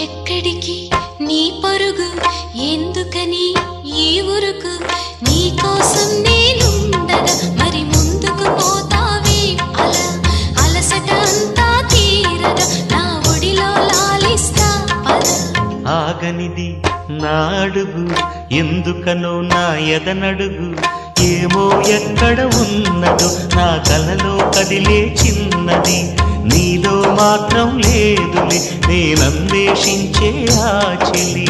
ఎక్కడికి నీ పరుగు ఎందుకని ఈ ఉరుకు నీ కోసం నేనుండగా మరి ముందుకు పోతావే అలా అలసట అంతా తీరగా నా ఒడిలో లాలిస్తా పద ఆగనిది నా అడుగు ఎందుకనో నా ఎదనడుగు ఏమో ఎక్కడ ఉన్నదో నా కలలో కదిలే చిన్నది నీలో మాత్రం లేదులే నేనన్వేషించే ఆ చెలి